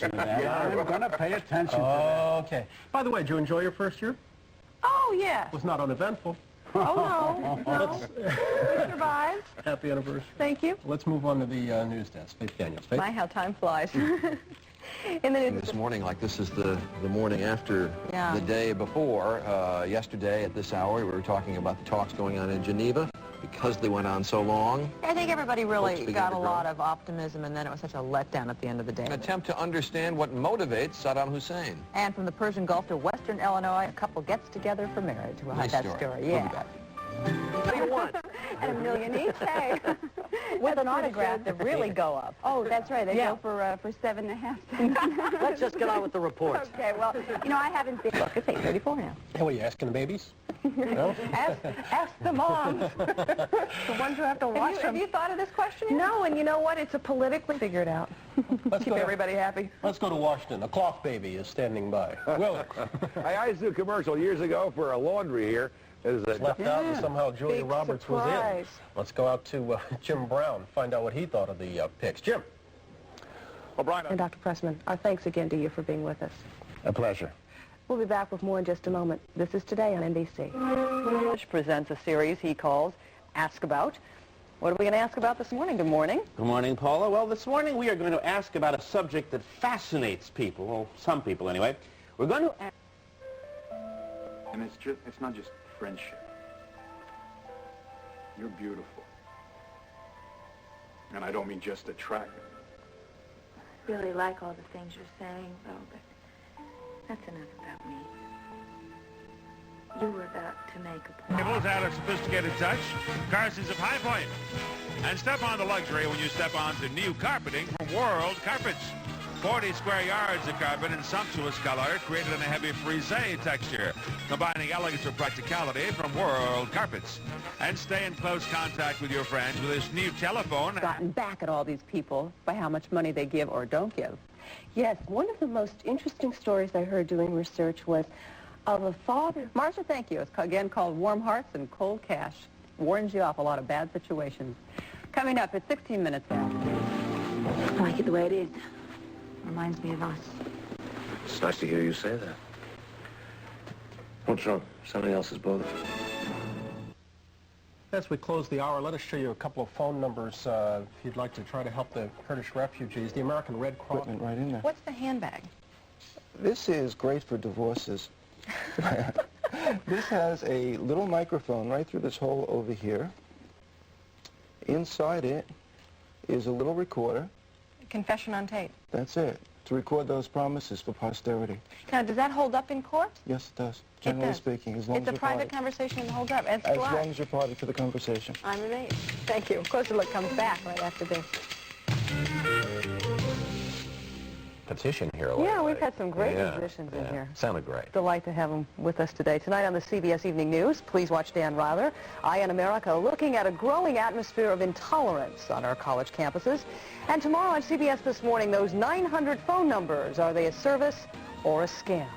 I'm going to pay attention to that. Okay. By the way, did you enjoy your first year? Oh, yeah. It was not uneventful. Oh, no. We survived. Happy anniversary. Thank you. Let's move on to the news desk. Faith Daniels. Faith? My, how time flies. This morning, like this is the morning after the day before. Yesterday at this hour, we were talking about the talks going on in Geneva. Because they went on so long. I think everybody really got a lot of optimism, and then it was such a letdown at the end of the day. An attempt to understand what motivates Saddam Hussein. And from the Persian Gulf to Western Illinois, a couple gets together for marriage. We'll have that story. Yeah. What do you want? And $1 million each, hey. With an autograph that really go up. Oh, that's right. They go for 7.5 cents. Let's just get on with the report. Okay, well, you know, I haven't been... Look, it's 8:34 now. Hey, what are you asking the babies? No? Ask the moms. The ones who have to watch them. Have you thought of this question yet? No, and you know what? It's a politically figured out. Keep everybody happy. Let's go to Washington. A cloth baby is standing by. Will. I used to do a commercial years ago for a laundry here. Left out and somehow Julia Big Roberts surprise. was in. Let's go out to Jim Brown, find out what he thought of the picks. Jim. Well, Brian. And Dr. Pressman, our thanks again to you for being with us. A pleasure. We'll be back with more in just a moment. This is Today on NBC. Which presents a series he calls Ask About. What are we going to ask about this morning? Good morning. Good morning, Paula. Well, this morning we are going to ask about a subject that fascinates people, well, some people anyway. We're going to ask... And it's not just friendship. You're beautiful. And I don't mean just attractive. I really like all the things you're saying, though, but that's enough about me. You were about to make a point. Cables add a sophisticated touch. Carson's of High Point. And step on the luxury when you step onto new carpeting from World Carpets. 40 square yards of carpet in sumptuous color, created in a heavy frisé texture, combining elegance with practicality from World Carpets. And stay in close contact with your friends with this new telephone. Gotten back at all these people by how much money they give or don't give. Yes, one of the most interesting stories I heard doing research was of a father. Marcia, thank you. It's again called Warm Hearts and Cold Cash. Warns you off a lot of bad situations. Coming up at 16 minutes after. I like it the way it is. Reminds me of us. It's nice to hear you say that. What's wrong? Somebody else is bothered. As we close the hour, let us show you a couple of phone numbers if you'd like to try to help the Kurdish refugees. The American Red Cross. Equipment right in there. What's the handbag? This is great for divorces. This has a little microphone right through this hole over here. Inside it is a little recorder. Confession on tape. That's it. To record those promises for posterity. Now, does that hold up in court? Yes, it does. Generally speaking, as long as it's a you're private party. conversation and holds up. As long as you're party to the conversation. I'm amazed. Thank you. Closer Look comes back right after this. Petition here. Yeah, we've had some great musicians in here. Sounded great. Delight to have them with us today. Tonight on the CBS Evening News, please watch Dan Ryler, Eye on America, looking at a growing atmosphere of intolerance on our college campuses. And tomorrow on CBS This Morning, those 900 phone numbers, are they a service or a scam?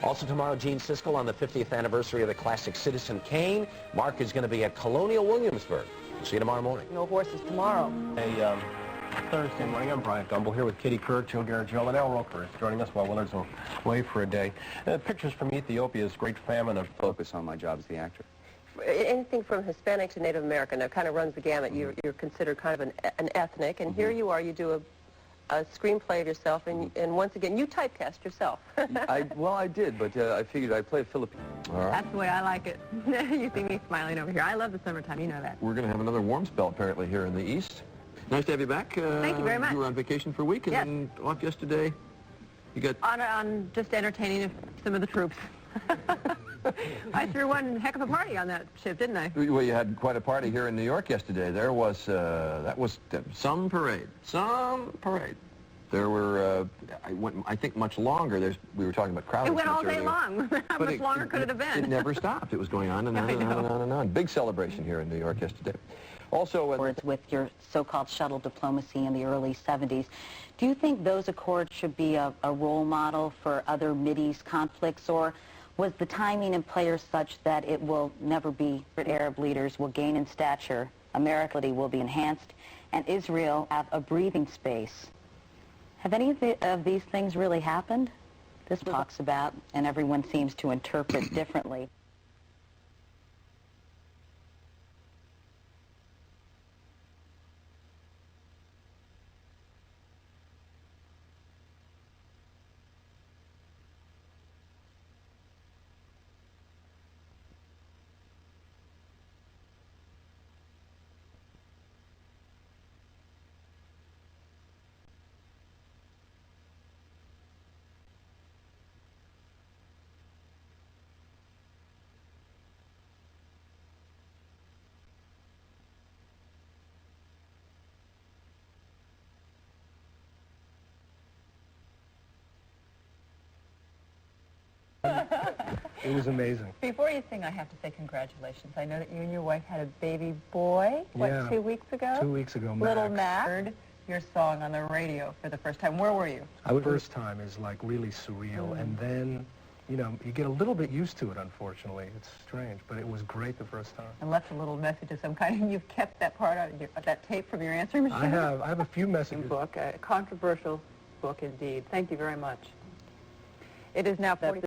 Also tomorrow, Gene Siskel on the 50th anniversary of the classic Citizen Kane. Mark is going to be at Colonial Williamsburg. See you tomorrow morning. No horses tomorrow. Hey, Thursday morning, I'm Brian Gumble here with Katie Kirk, Joe Garagel, and Al Roker is joining us while Willard's away for a day. Pictures from Ethiopia's great famine of... Focus on my job as the actor. Anything from Hispanic to Native American, that kind of runs the gamut. You're considered kind of an ethnic, and here you are, you do a screenplay of yourself, and once again, you typecast yourself. Well, I did, but I figured I'd play Filipino. All right. That's the way I like it. You see me smiling over here. I love the summertime, you know that. We're going to have another warm spell, apparently, here in the east. Nice to have you back. Thank you very much. You were on vacation for a week, and then off yesterday. You got... On just entertaining some of the troops. I threw one heck of a party on that ship, didn't I? Well, you had quite a party here in New York yesterday. There was, that was some parade. Some parade. There were, I think, much longer. We were talking about crowd. It went all day long. How much longer could it have been? It never stopped. It was going on and on and on and on and on. Big celebration here in New York yesterday. Also, with your so-called shuttle diplomacy in the early 70s, do you think those accords should be a role model for other Mideast conflicts, or was the timing and players such that it will never be? Arab leaders will gain in stature, America will be enhanced, and Israel have a breathing space? Have any of these things really happened? This talks about, and everyone seems to interpret differently. It was amazing. Before you sing, I have to say congratulations. I know that you and your wife had a baby boy, Yeah. 2 weeks ago? 2 weeks ago, Max. Little Max. Heard your song on the radio for the first time. Where were you? First time is like really surreal, and then, you know, you get a little bit used to it, unfortunately. It's strange, but it was great the first time. And left a little message of some kind, and you've kept that part of that tape from your answering machine? I have a few messages. Book, a controversial book indeed. Thank you very much. It is now 40